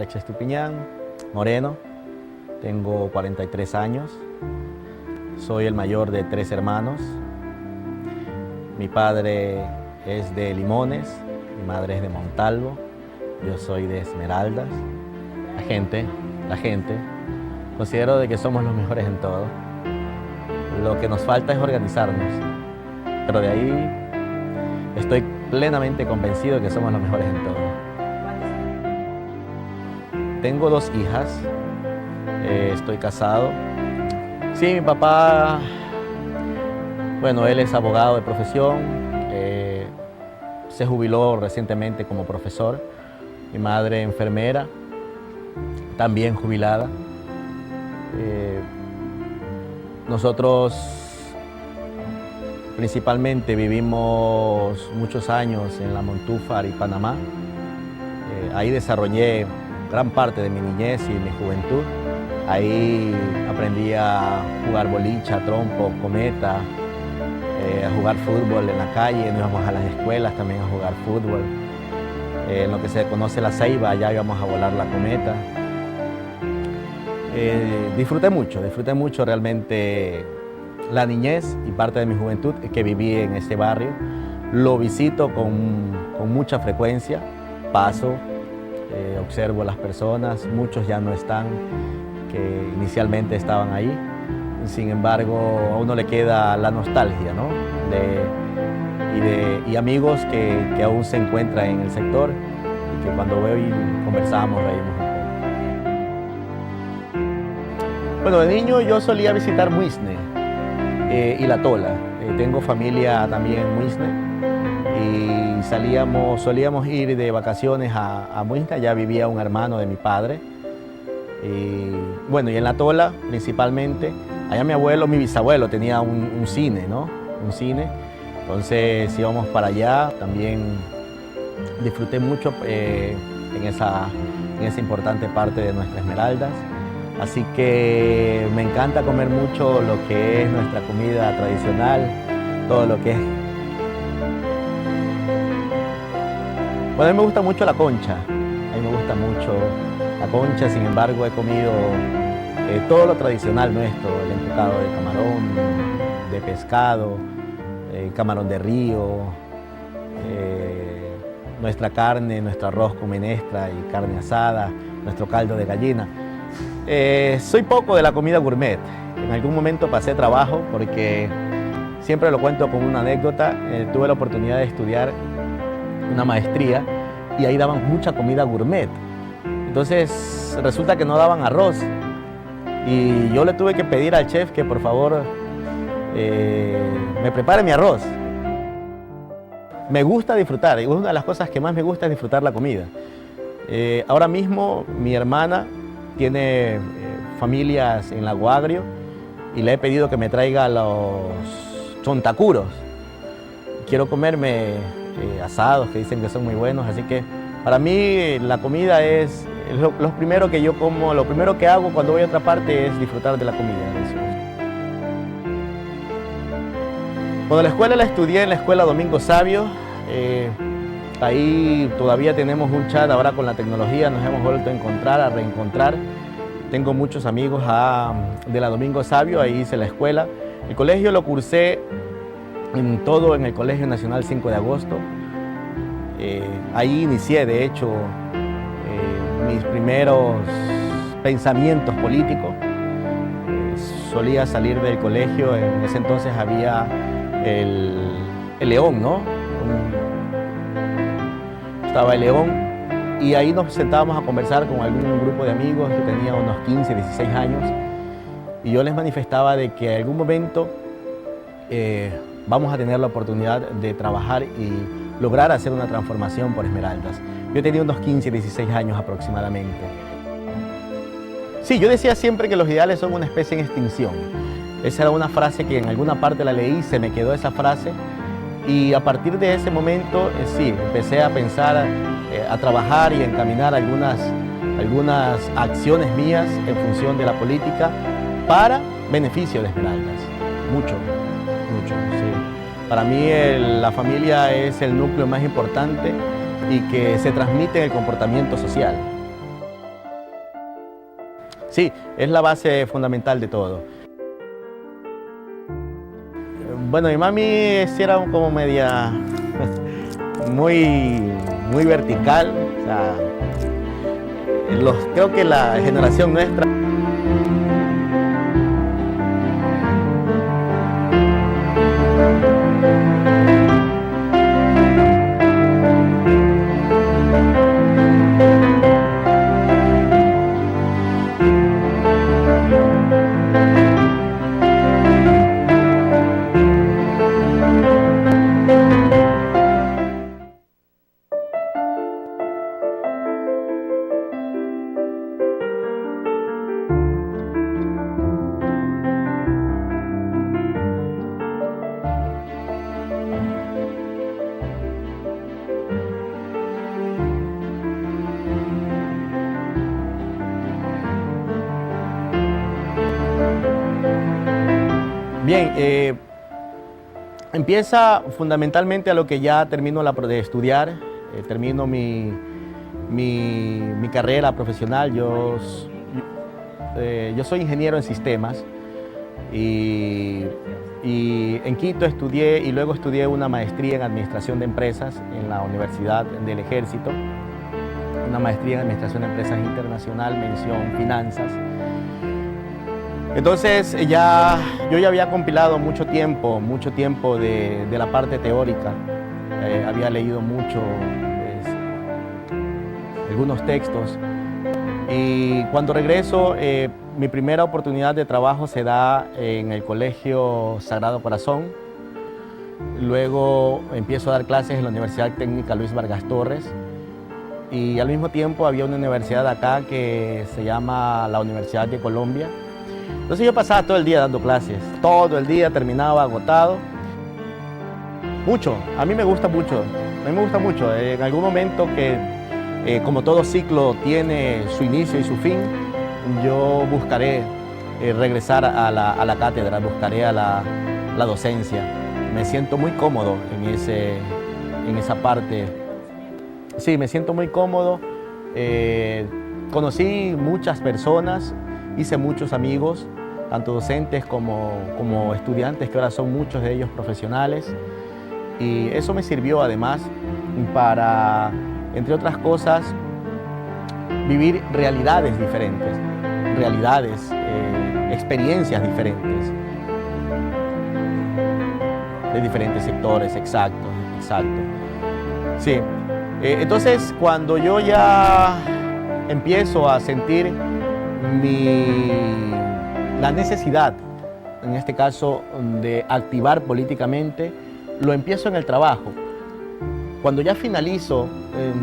Meche Estupiñán, moreno, tengo 43 años, soy el mayor de 3 hermanos. Mi padre es de Limones, mi madre es de Montalvo, yo soy de Esmeraldas. La gente, considero de que somos los mejores en todo. Lo que nos falta es organizarnos, pero de ahí estoy plenamente convencido de que somos los mejores en todo. Tengo 2 hijas, estoy casado. Sí, mi papá, bueno, él es abogado de profesión, se jubiló recientemente como profesor. Mi madre enfermera, también jubilada. Nosotros principalmente vivimos muchos años en La Montúfar y Panamá. Ahí desarrollé gran parte de mi niñez y mi juventud. Ahí aprendí a jugar bolicha, trompo, cometa, a jugar fútbol en la calle. Nos íbamos a las escuelas también a jugar fútbol. En lo que se conoce la ceiba, allá íbamos a volar la cometa. Disfruté mucho realmente la niñez y parte de mi juventud que viví en ese barrio. Lo visito con mucha frecuencia, paso, observo las personas, muchos ya no están, que inicialmente estaban ahí. Sin embargo, a uno le queda la nostalgia, ¿no? Y amigos que aún se encuentran en el sector y que cuando veo y conversamos, reímos un poco. Bueno, de niño yo solía visitar Muisne y La Tola. Tengo familia también en Muisne y solíamos ir de vacaciones a Muisne. Allá vivía un hermano de mi padre. Y bueno, y en La Tola principalmente, allá mi bisabuelo tenía un cine, ¿no? Un cine. Entonces íbamos para allá, también disfruté mucho en esa importante parte de nuestra Esmeraldas. Así que me encanta comer mucho lo que es nuestra comida tradicional, todo lo que es. Bueno, a mí me gusta mucho la concha, sin embargo he comido todo lo tradicional nuestro, el encocado de camarón, de pescado, camarón de río, nuestra carne, nuestro arroz con menestra y carne asada, nuestro caldo de gallina. Soy poco de la comida gourmet. En algún momento pasé trabajo porque siempre lo cuento como una anécdota. Tuve la oportunidad de estudiar una maestría y ahí daban mucha comida gourmet. Entonces resulta que no daban arroz y yo le tuve que pedir al chef que por favor me prepare mi arroz. Me gusta disfrutar, y una de las cosas que más me gusta es disfrutar la comida. Ahora mismo mi hermana tiene familias en Lago Agrio y le he pedido que me traiga los chontacuros. Quiero comerme asados que dicen que son muy buenos, así que para mí la comida es lo primero que yo como, lo primero que hago cuando voy a otra parte es disfrutar de la comida. Bueno, la escuela la estudié en la escuela Domingo Savio. Ahí todavía tenemos un chat, ahora con la tecnología nos hemos vuelto a reencontrar. Tengo muchos amigos de la Domingo Savio, ahí hice la escuela. El colegio lo cursé en el Colegio Nacional 5 de Agosto. Ahí inicié, de hecho, mis primeros pensamientos políticos. Solía salir del colegio, en ese entonces había el León, ¿no? Estaba el León y ahí nos sentábamos a conversar con algún grupo de amigos que tenía unos 15, 16 años y yo les manifestaba de que en algún momento vamos a tener la oportunidad de trabajar y lograr hacer una transformación por Esmeraldas. Yo tenía unos 15, 16 años aproximadamente. Sí, yo decía siempre que los ideales son una especie en extinción. Esa era una frase que en alguna parte la leí, se me quedó esa frase y a partir de ese momento sí, empecé a pensar, a trabajar y a encaminar algunas acciones mías en función de la política para beneficio de Esmeraldas. Mucho, sí. Para mí la familia es el núcleo más importante y que se transmite en el comportamiento social. Sí, es la base fundamental de todo. Bueno, mi mami sí era como media muy vertical. O sea, creo que la generación nuestra. Bien, empieza fundamentalmente a lo que ya termino de estudiar, termino mi carrera profesional. Yo soy ingeniero en sistemas y en Quito estudié y luego estudié una maestría en administración de empresas en la Universidad del Ejército, una maestría en administración de empresas internacional, mención finanzas. Entonces yo ya había compilado mucho tiempo de la parte teórica, había leído mucho, pues, algunos textos, y cuando regreso mi primera oportunidad de trabajo se da en el Colegio Sagrado Corazón. Luego empiezo a dar clases en la Universidad Técnica Luis Vargas Torres y al mismo tiempo había una universidad acá que se llama la Universidad de Colombia. Entonces yo pasaba todo el día dando clases, todo el día, terminaba agotado. Mucho, a mí me gusta mucho, En algún momento que, como todo ciclo tiene su inicio y su fin, yo buscaré regresar a la cátedra, buscaré a la docencia. Me siento muy cómodo en esa parte. Sí, me siento muy cómodo. Conocí muchas personas, hice muchos amigos, tanto docentes como estudiantes, que ahora son muchos de ellos profesionales. Y eso me sirvió además para, entre otras cosas, vivir realidades diferentes, experiencias diferentes, de diferentes sectores, exacto. Sí, entonces cuando yo ya empiezo a sentir la necesidad, en este caso, de activar políticamente, lo empiezo en el trabajo. Cuando ya finalizo,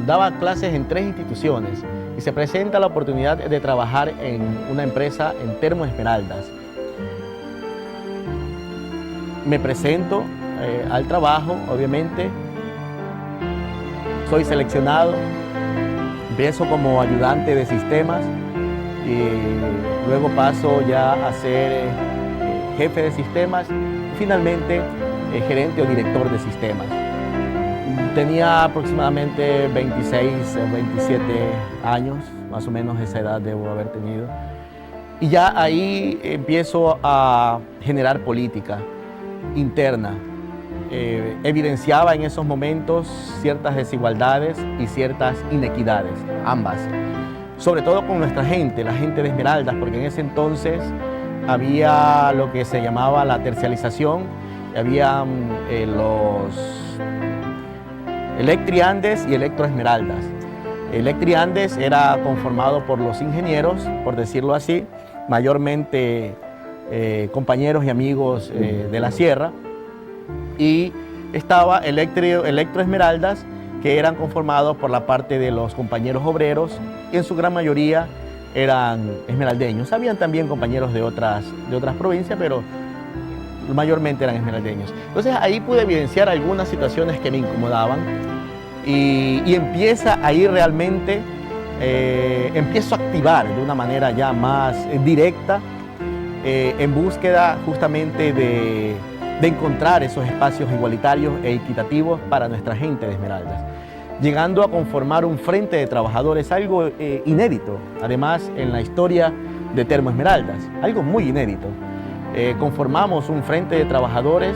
daba clases en 3 instituciones y se presenta la oportunidad de trabajar en una empresa en Termo Esmeraldas. Me presento al trabajo, obviamente, soy seleccionado, empiezo como ayudante de sistemas y luego paso ya a ser jefe de sistemas y finalmente gerente o director de sistemas. Tenía aproximadamente 26 o 27 años, más o menos esa edad debo haber tenido. Y ya ahí empiezo a generar política interna. Evidenciaba en esos momentos ciertas desigualdades y ciertas inequidades, ambas. Sobre todo con nuestra gente, la gente de Esmeraldas, porque en ese entonces había lo que se llamaba la tercialización, había los Electriandes y Electroesmeraldas. Electriandes era conformado por los ingenieros, por decirlo así, mayormente compañeros y amigos de la sierra, y estaba Electroesmeraldas, que eran conformados por la parte de los compañeros obreros, y en su gran mayoría eran esmeraldeños. Habían también compañeros de otras provincias, pero mayormente eran esmeraldeños. Entonces ahí pude evidenciar algunas situaciones que me incomodaban y empieza ahí realmente, empiezo a activar de una manera ya más directa en búsqueda justamente de encontrar esos espacios igualitarios e equitativos para nuestra gente de Esmeraldas, llegando a conformar un frente de trabajadores, algo inédito, además en la historia de Termo Esmeraldas, algo muy inédito. Conformamos un frente de trabajadores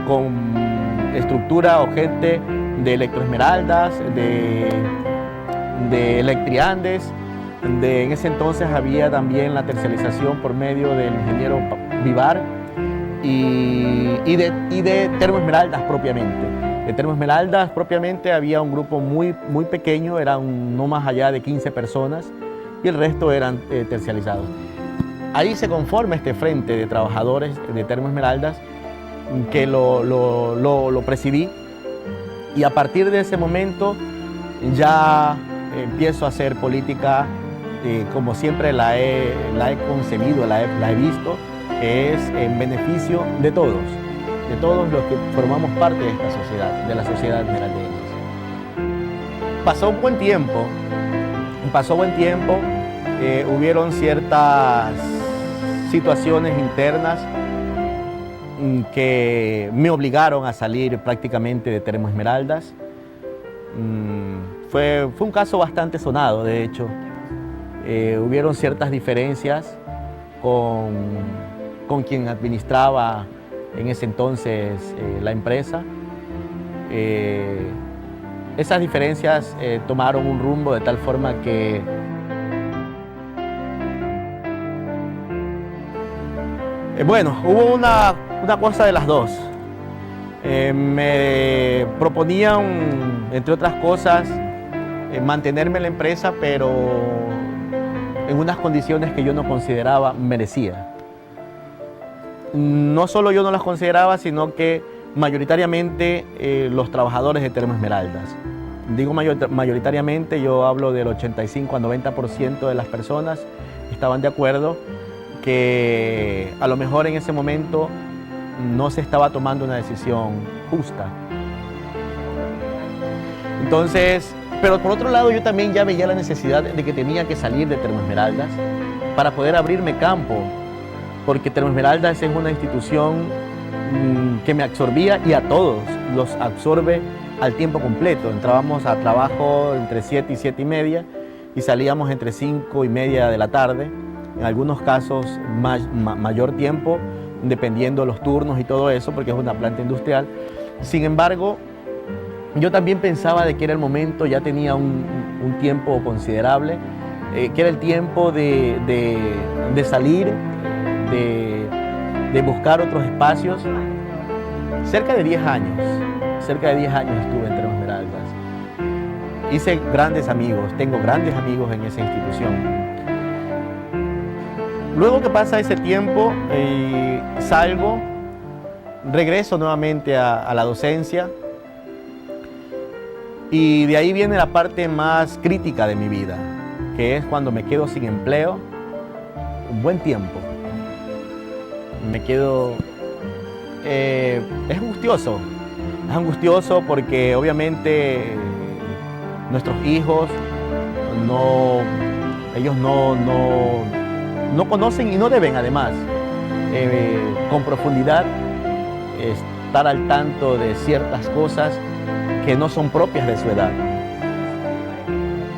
con estructura o gente de Electroesmeraldas, de Electriandes, en ese entonces había también la tercialización por medio del ingeniero Vivar y de Termo Esmeraldas propiamente. De Termo Esmeraldas propiamente había un grupo muy pequeño, eran no más allá de 15 personas y el resto eran tercializados. Ahí se conforma este frente de trabajadores de Termo Esmeraldas que lo presidí, y a partir de ese momento ya empiezo a hacer política como siempre la he concebido, la he visto, que es en beneficio de todos los que formamos parte de esta sociedad, de la sociedad esmeraldeña. Pasó buen tiempo, hubieron ciertas situaciones internas que me obligaron a salir prácticamente de Termo Esmeraldas. Fue un caso bastante sonado, de hecho. Hubieron ciertas diferencias con quien administraba en ese entonces la empresa. Esas diferencias tomaron un rumbo de tal forma que bueno, hubo una cosa de las dos. Me proponían, entre otras cosas, mantenerme en la empresa, pero en unas condiciones que yo no consideraba merecía. No solo yo no las consideraba, sino que mayoritariamente los trabajadores de Termo Esmeraldas. Digo mayoritariamente, yo hablo del 85 a 90% de las personas estaban de acuerdo que a lo mejor en ese momento no se estaba tomando una decisión justa. Entonces, pero por otro lado yo también ya veía la necesidad de que tenía que salir de Termo Esmeraldas para poder abrirme campo, porque Termo Esmeraldas es una institución que me absorbía y a todos los absorbe al tiempo completo. Entrábamos a trabajo entre 7 y 7 y media y salíamos entre 5 y media de la tarde, en algunos casos mayor tiempo, dependiendo de los turnos y todo eso, porque es una planta industrial. Sin embargo, yo también pensaba de que era el momento, ya tenía un tiempo considerable, que era el tiempo de salir, de buscar otros espacios. Cerca de 10 años estuve en Termo Esmeraldas. Hice grandes amigos, tengo grandes amigos en esa institución. Luego que pasa ese tiempo, salgo, regreso nuevamente a la docencia, y de ahí viene la parte más crítica de mi vida, que es cuando me quedo sin empleo un buen tiempo. Me quedo... es angustioso porque obviamente nuestros hijos ellos no conocen y no deben además con profundidad estar al tanto de ciertas cosas que no son propias de su edad.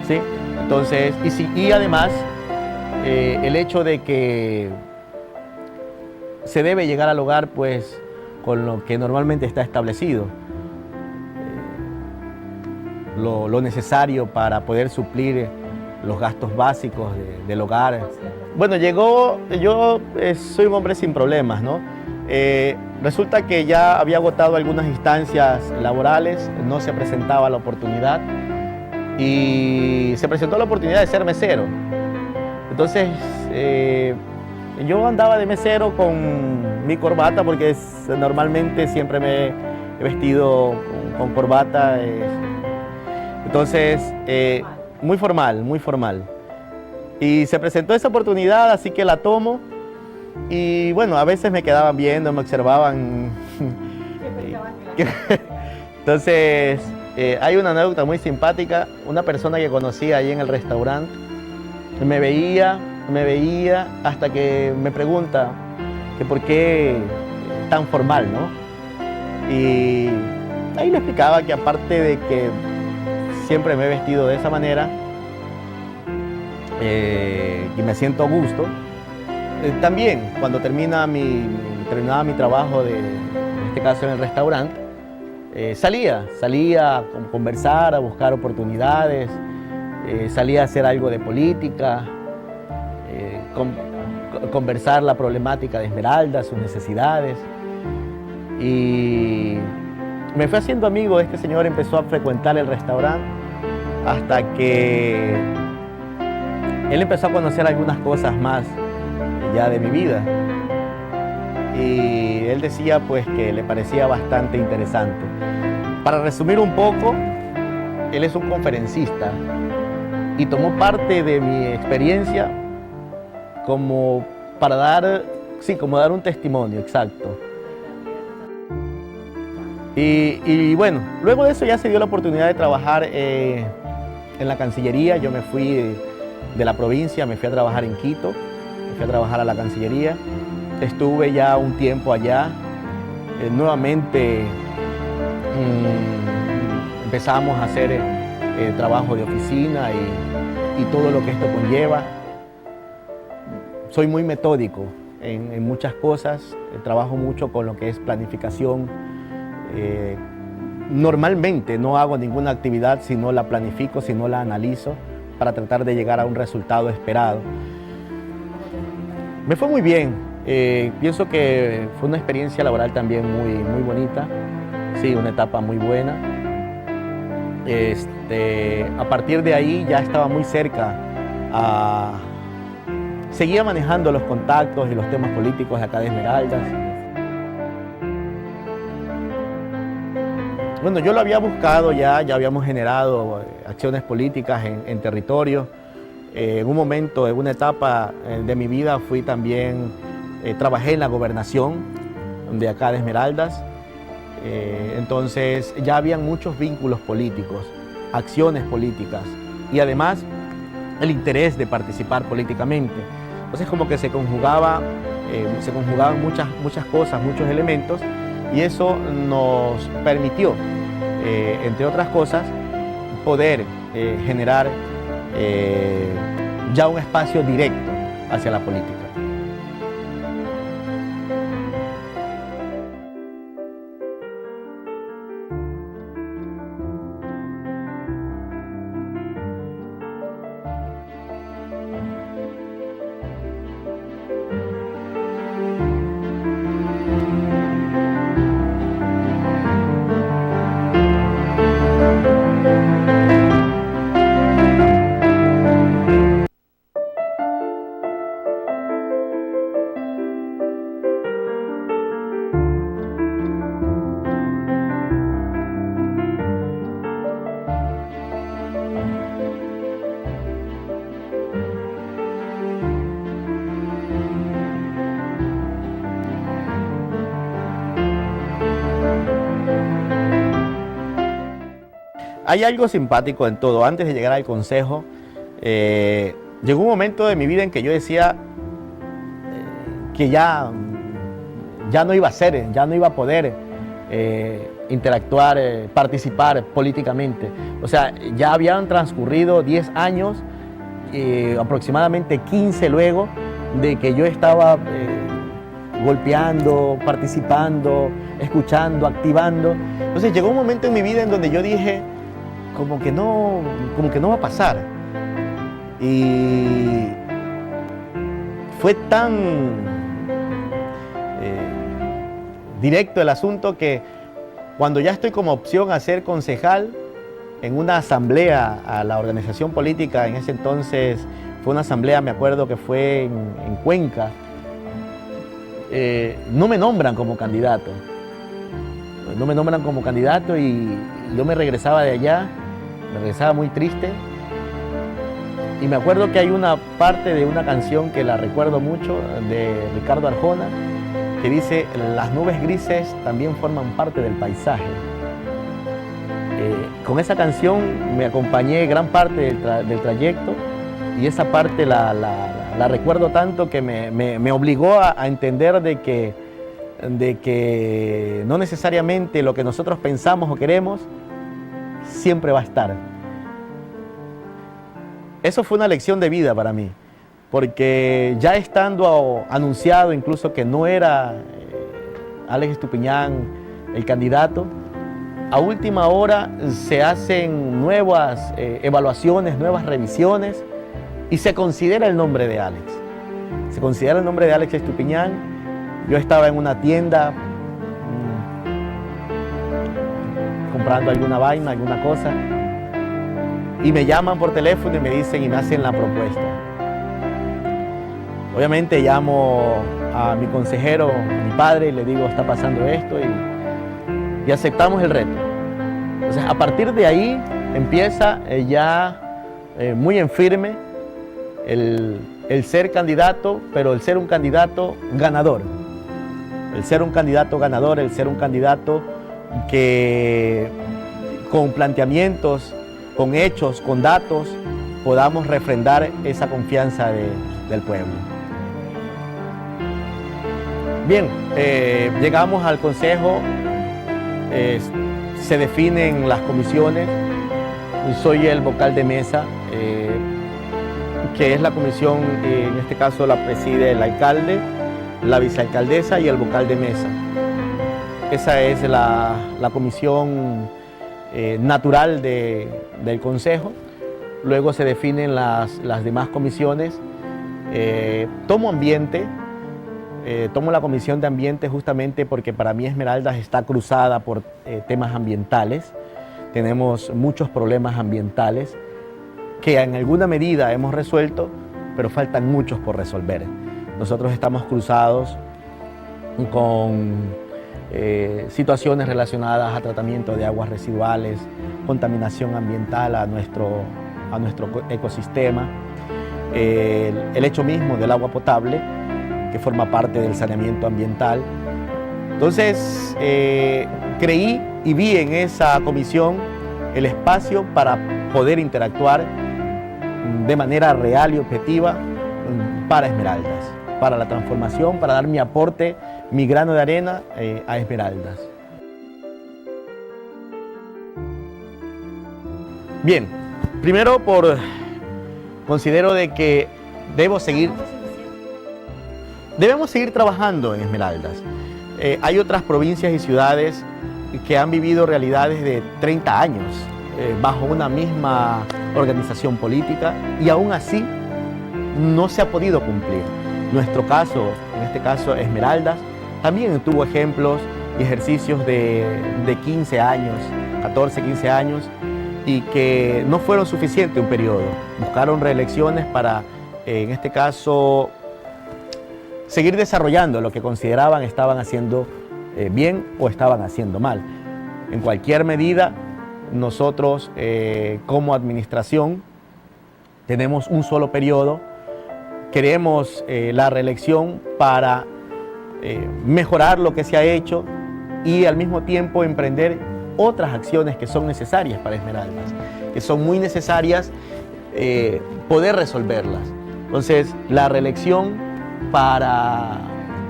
¿Sí? Entonces, y además el hecho de que se debe llegar al hogar pues con lo que normalmente está establecido, lo necesario para poder suplir los gastos básicos del hogar. Bueno, yo soy un hombre sin problemas, ¿no? Resulta que ya había agotado algunas instancias laborales, no se presentaba la oportunidad y se presentó la oportunidad de ser mesero. Entonces, yo andaba de mesero con mi corbata porque normalmente siempre me he vestido con corbata. Entonces, muy formal. Y se presentó esa oportunidad, así que la tomo. Y bueno, a veces me quedaban viendo, me observaban. Entonces, hay una anécdota muy simpática. Una persona que conocí ahí en el restaurante me veía hasta que me pregunta que por qué tan formal, ¿no? Y ahí le explicaba que aparte de que siempre me he vestido de esa manera, y me siento a gusto. También cuando terminaba mi trabajo, en este caso en el restaurante, salía a conversar, a buscar oportunidades, salía a hacer algo de política, conversar la problemática de Esmeralda, sus necesidades. Y me fui haciendo amigo de este señor, empezó a frecuentar el restaurante hasta que él empezó a conocer algunas cosas más ya de mi vida. Y él decía pues que le parecía bastante interesante. Para resumir un poco, él es un conferencista y tomó parte de mi experiencia como para dar un testimonio, exacto. Y bueno, luego de eso ya se dio la oportunidad de trabajar en la Cancillería. Yo me fui de la provincia, me fui a trabajar en Quito, me fui a trabajar a la Cancillería. Estuve ya un tiempo allá, nuevamente empezamos a hacer trabajo de oficina y todo lo que esto conlleva. Soy muy metódico en muchas cosas, trabajo mucho con lo que es planificación. Normalmente no hago ninguna actividad si no la planifico, si no la analizo, para tratar de llegar a un resultado esperado. Me fue muy bien, pienso que fue una experiencia laboral también muy bonita, sí, una etapa muy buena. A partir de ahí ya estaba muy cerca seguía manejando los contactos y los temas políticos de acá de Esmeraldas. Bueno, yo lo había buscado ya habíamos generado acciones políticas en territorio. En un momento, en una etapa de mi vida, trabajé en la gobernación de acá de Esmeraldas. Entonces ya habían muchos vínculos políticos, acciones políticas y además el interés de participar políticamente. Entonces como que se conjugaban muchas cosas, muchos elementos, y eso nos permitió, entre otras cosas, poder generar ya un espacio directo hacia la política. Hay algo simpático en todo. Antes de llegar al consejo, llegó un momento de mi vida en que yo decía que ya no iba a ser, ya no iba a poder interactuar, participar políticamente. O sea, ya habían transcurrido 10 años, aproximadamente 15 luego, de que yo estaba golpeando, participando, escuchando, activando. Entonces llegó un momento en mi vida en donde yo dije, como que no va a pasar. Y fue tan directo el asunto que cuando ya estoy como opción a ser concejal en una asamblea a la organización política, en ese entonces fue una asamblea, me acuerdo que fue en Cuenca, no me nombran como candidato. No me nombran como candidato y yo me regresaba de allá, me regresaba muy triste. Y me acuerdo que hay una parte de una canción que la recuerdo mucho, de Ricardo Arjona, que dice: las nubes grises también forman parte del paisaje. Con esa canción me acompañé gran parte del trayecto, y esa parte la recuerdo tanto que me obligó a entender de que no necesariamente lo que nosotros pensamos o queremos siempre va a estar. Eso fue una lección de vida para mí, porque ya estando anunciado incluso que no era Alex Estupiñán el candidato, a última hora se hacen nuevas evaluaciones, nuevas revisiones y se considera el nombre de Alex. Se considera el nombre de Alex Estupiñán. Yo estaba en una tienda comprando alguna vaina, alguna cosa, y me llaman por teléfono y me dicen y me hacen la propuesta. Obviamente llamo a mi consejero, a mi padre, y le digo, está pasando esto, y aceptamos el reto. Entonces, a partir de ahí empieza ya muy en firme el ser candidato, pero el ser un candidato ganador. El ser un candidato ganador, el ser un candidato que con planteamientos, con hechos, con datos, podamos refrendar esa confianza del pueblo. Bien, llegamos al Consejo, se definen las comisiones, soy el vocal de mesa, que es la comisión, en este caso la preside el alcalde, la vicealcaldesa y el vocal de mesa. Esa es la comisión natural del Consejo. Luego se definen las demás comisiones. Tomo ambiente. Tomo la comisión de ambiente justamente porque para mí Esmeraldas está cruzada por temas ambientales. Tenemos muchos problemas ambientales que en alguna medida hemos resuelto, pero faltan muchos por resolver. Nosotros estamos cruzados con situaciones relacionadas a tratamiento de aguas residuales, contaminación ambiental a nuestro ecosistema, el hecho mismo del agua potable, que forma parte del saneamiento ambiental. Entonces, creí y vi en esa comisión el espacio para poder interactuar de manera real y objetiva para Esmeraldas, para la transformación, para dar mi aporte, mi grano de arena a Esmeraldas. Bien, primero considero de que debemos seguir trabajando en Esmeraldas. Hay otras provincias y ciudades que han vivido realidades de 30 años bajo una misma organización política y aún así no se ha podido cumplir. Nuestro caso, en este caso Esmeraldas, también tuvo ejemplos y ejercicios de 15 años, 14, 15 años, y que no fueron suficientes un periodo. Buscaron reelecciones para, en este caso, seguir desarrollando lo que consideraban estaban haciendo bien o estaban haciendo mal. En cualquier medida, nosotros como administración tenemos un solo periodo, queremos la reelección para mejorar lo que se ha hecho y al mismo tiempo emprender otras acciones que son necesarias para Esmeraldas, que son muy necesarias poder resolverlas. Entonces, la reelección para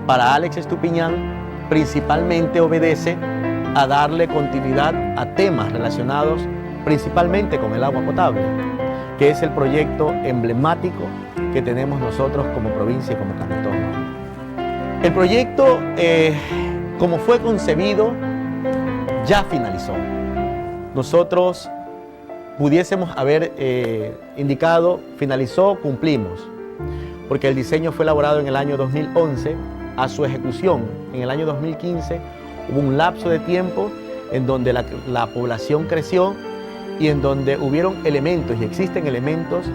Alex Estupiñán principalmente obedece a darle continuidad a temas relacionados principalmente con el agua potable, que es el proyecto emblemático que tenemos nosotros como provincia y como cantón. El proyecto, como fue concebido, ya finalizó. Nosotros pudiésemos haber indicado, finalizó, cumplimos, porque el diseño fue elaborado en el año 2011, a su ejecución en el año 2015 hubo un lapso de tiempo en donde la población creció y en donde hubieron elementos y existen elementos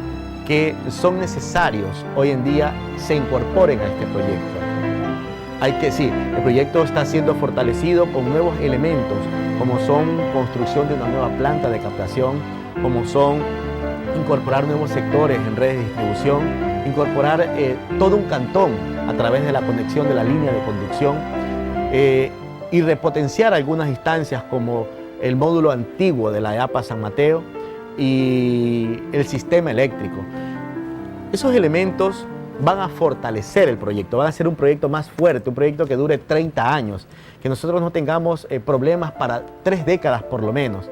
que son necesarios hoy en día se incorporen a este proyecto. El proyecto está siendo fortalecido con nuevos elementos, como son construcción de una nueva planta de captación, como son incorporar nuevos sectores en redes de distribución, incorporar todo un cantón a través de la conexión de la línea de conducción y repotenciar algunas instancias como el módulo antiguo de la EAPA San Mateo y el sistema eléctrico. Esos elementos van a fortalecer el proyecto, van a ser un proyecto más fuerte, un proyecto que dure 30 años, que nosotros no tengamos problemas para 3 décadas por lo menos.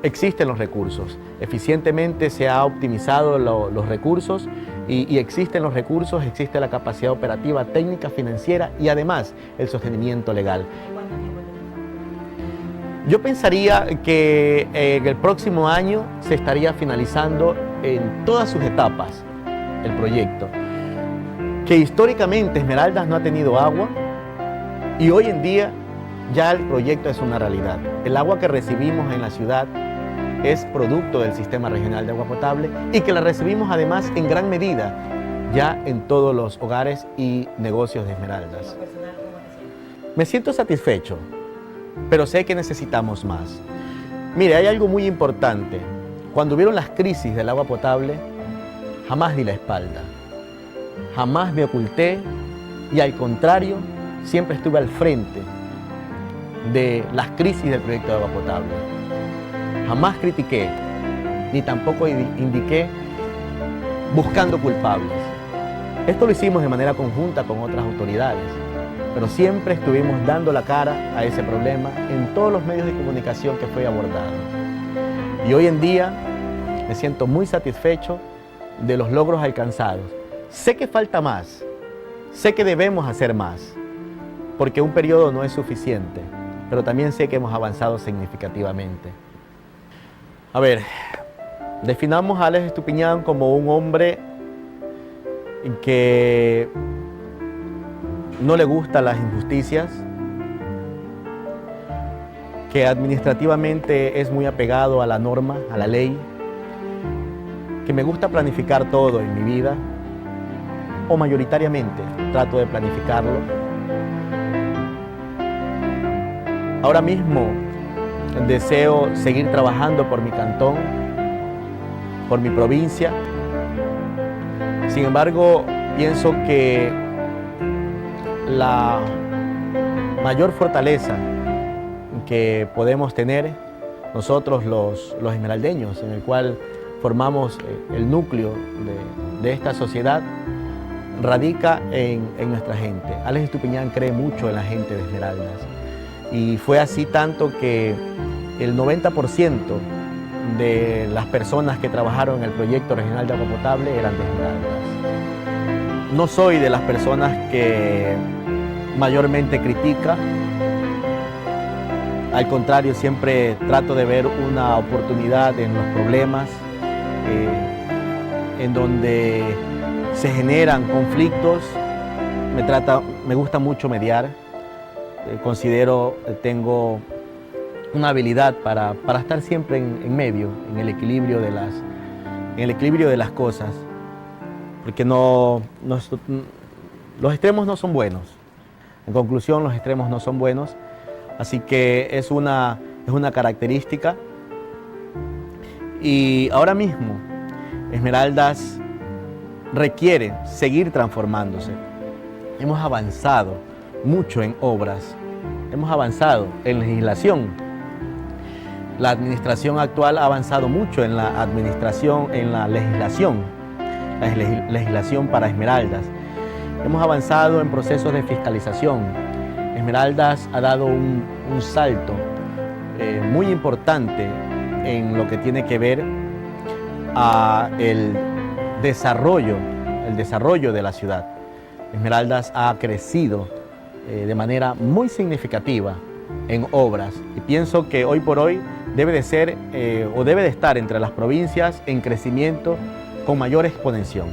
existen los recursos. Eficientemente se ha optimizado los recursos y existen los recursos, existe la capacidad operativa, técnica, financiera y además el sostenimiento legal. Yo pensaría que en el próximo año se estaría finalizando en todas sus etapas el proyecto. Que históricamente Esmeraldas no ha tenido agua y hoy en día ya el proyecto es una realidad. El agua que recibimos en la ciudad es producto del Sistema Regional de Agua Potable y que la recibimos además en gran medida ya en todos los hogares y negocios de Esmeraldas. Me siento satisfecho, pero sé que necesitamos más. Mire, hay algo muy importante. Cuando hubieron las crisis del agua potable, jamás di la espalda, jamás me oculté y al contrario, siempre estuve al frente de las crisis del proyecto de agua potable. Jamás critiqué, ni tampoco indiqué buscando culpables. Esto lo hicimos de manera conjunta con otras autoridades, pero siempre estuvimos dando la cara a ese problema en todos los medios de comunicación que fue abordado. Y hoy en día me siento muy satisfecho de los logros alcanzados. Sé que falta más, sé que debemos hacer más, porque un periodo no es suficiente, pero también sé que hemos avanzado significativamente. A ver, definamos a Alex Estupiñán como un hombre que no le gustan las injusticias, que administrativamente es muy apegado a la norma, a la ley, que me gusta planificar todo en mi vida, o mayoritariamente trato de planificarlo. Ahora mismo deseo seguir trabajando por mi cantón, por mi provincia. Sin embargo, pienso que la mayor fortaleza que podemos tener nosotros los esmeraldeños, en el cual formamos el núcleo de esta sociedad, radica en nuestra gente. Alex Estupiñán cree mucho en la gente de Esmeraldas y fue así tanto que el 90% de las personas que trabajaron en el proyecto regional de agua potable eran de Esmeraldas. No soy de las personas que mayormente critica, al contrario, siempre trato de ver una oportunidad en los problemas, en donde se generan conflictos. Me gusta mucho mediar, considero que tengo una habilidad para estar siempre en medio, en el equilibrio de las cosas, porque los extremos no son buenos. En conclusión, los extremos no son buenos, así que es una característica. Y ahora mismo, Esmeraldas requiere seguir transformándose. Hemos avanzado mucho en obras, hemos avanzado en legislación. La administración actual ha avanzado mucho en la legislación para Esmeraldas. Hemos avanzado en procesos de fiscalización. Esmeraldas ha dado un salto muy importante en lo que tiene que ver a el desarrollo de la ciudad. Esmeraldas ha crecido de manera muy significativa en obras y pienso que hoy por hoy debe de ser o debe de estar entre las provincias en crecimiento con mayor exponenciación.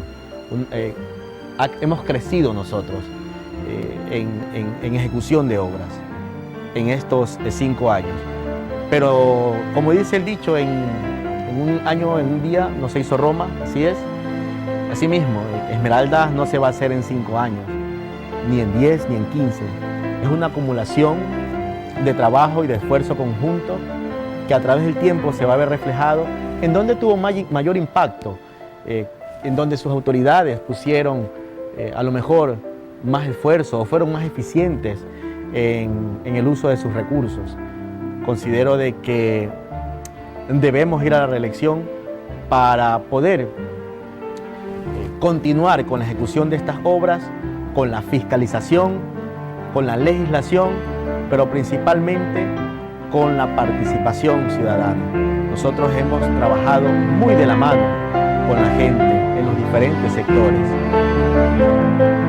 Hemos crecido nosotros en ejecución de obras en estos 5 años. Pero como dice el dicho, en un año, en un día no se hizo Roma, así es. Asimismo, Esmeraldas no se va a hacer en 5 años, ni en 10, ni en 15. Es una acumulación de trabajo y de esfuerzo conjunto que a través del tiempo se va a ver reflejado en donde tuvo mayor impacto, en donde sus autoridades pusieron a lo mejor más esfuerzo o fueron más eficientes en el uso de sus recursos. Considero de que debemos ir a la reelección para poder continuar con la ejecución de estas obras, con la fiscalización, con la legislación, pero principalmente con la participación ciudadana. nosotros hemos trabajado muy de la mano con la gente en los diferentes sectores.